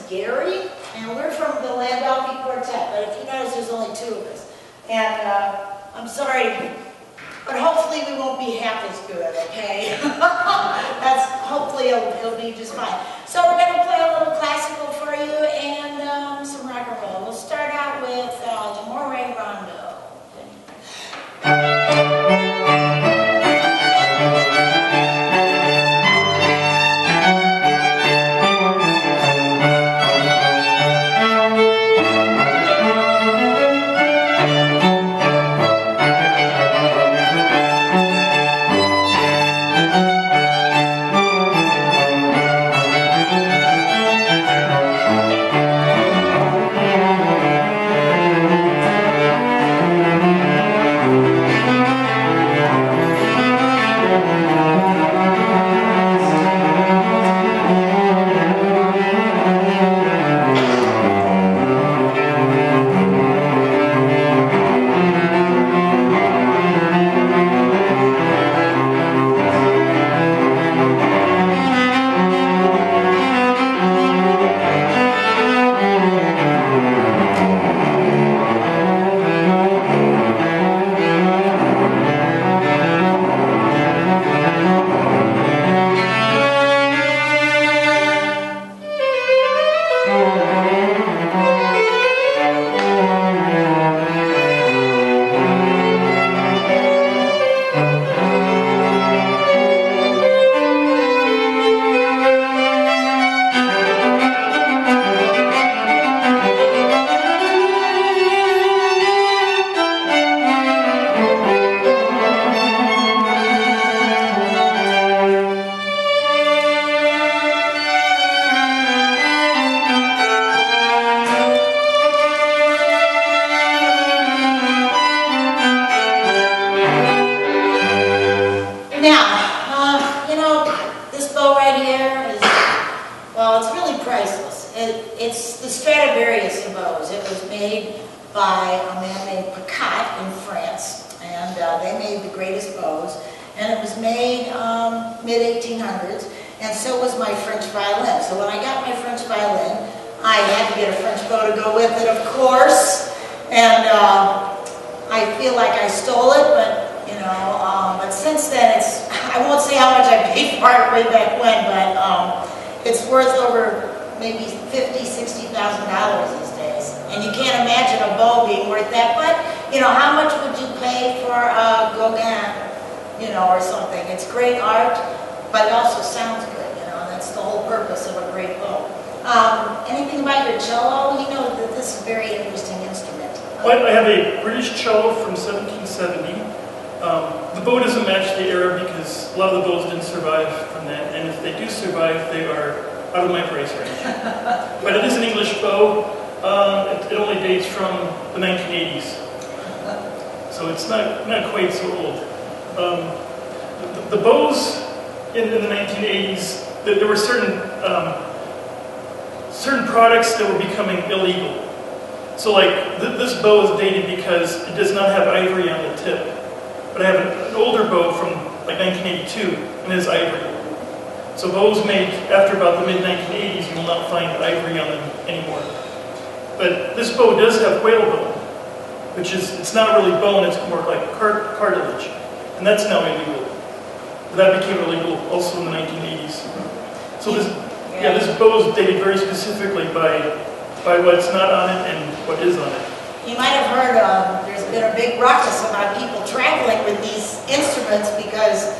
Gary, and we're from the Landolfi Quartet, but if you notice, there's only two of us. And I'm sorry, but hopefully we won't be half as good, okay? Hopefully it'll be just fine. So we're going to play a little classical for you and some rock and roll. We'll start out with the Moray Rondo. It's the Stradivarius of bows. It was made by a man named in France, and they made the greatest bows. And it was made mid-1800s, and so was my French violin. So when I got my French violin, I had to get a French bow to go with it, of course. And I feel like I stole it, but you know, but since then I won't say how much I paid for it way back when, but it's worth over maybe $50,000, $60,000 these days. And you can't imagine a bow being worth that, but you know, how much would you pay for a Gauguin, you know, or something? It's great art, but it also sounds good, you know, that's the whole purpose of a great bow. Anything about your cello? You know that this is a very interesting instrument. Well, I have a British cello from 1770. The bow doesn't match the era because a lot of the bows didn't survive from that, and if they do survive, they are out of my price range. But it is an English bow. It only dates from the 1980s, so it's not quite so old. The bows in the 1980s, there were certain products that were becoming illegal. So like this bow is dated because it does not have ivory on the tip. But I have an older bow from like 1982 and it has ivory. So bows made after about the mid-1980s, you will not find ivory on them anymore. But this bow does have whalebone, which is, it's not really bone, it's more like cartilage. And that's now illegal. That became illegal also in the 1980s. So this bow is dated very specifically by what's not on it and what is on it. You might have heard there's been a big ruckus about people traveling with these instruments because,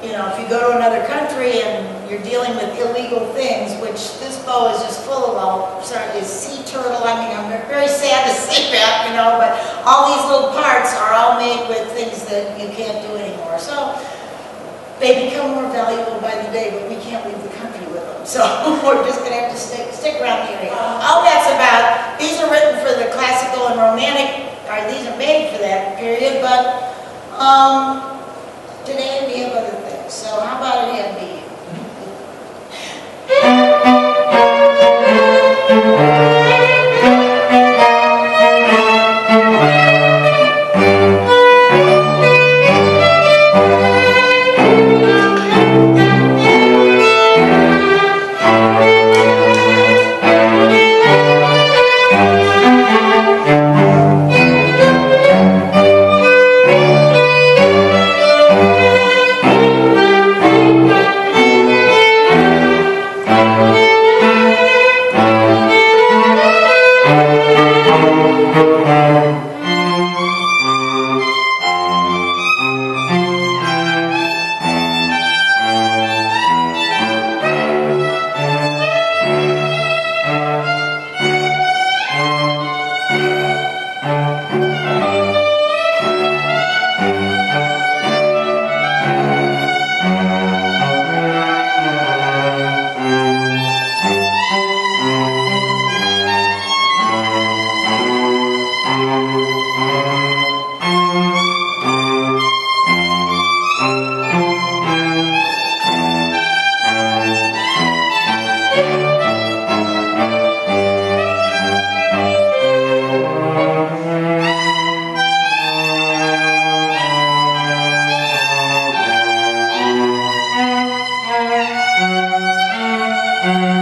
you know, if you go to another country and you're dealing with illegal things, which this bow is just full of, is sea turtle. I mean, I'm very sad to say that, you know, but all these little parts are all made with things that you can't do anymore. So they become more valuable by the day, but we can't leave the country with them. So we're just going to have to stick around the area. All that's about, these are written for the classical and romantic, or these are made for that period, but today we have other things. So how about it have me? Thank you.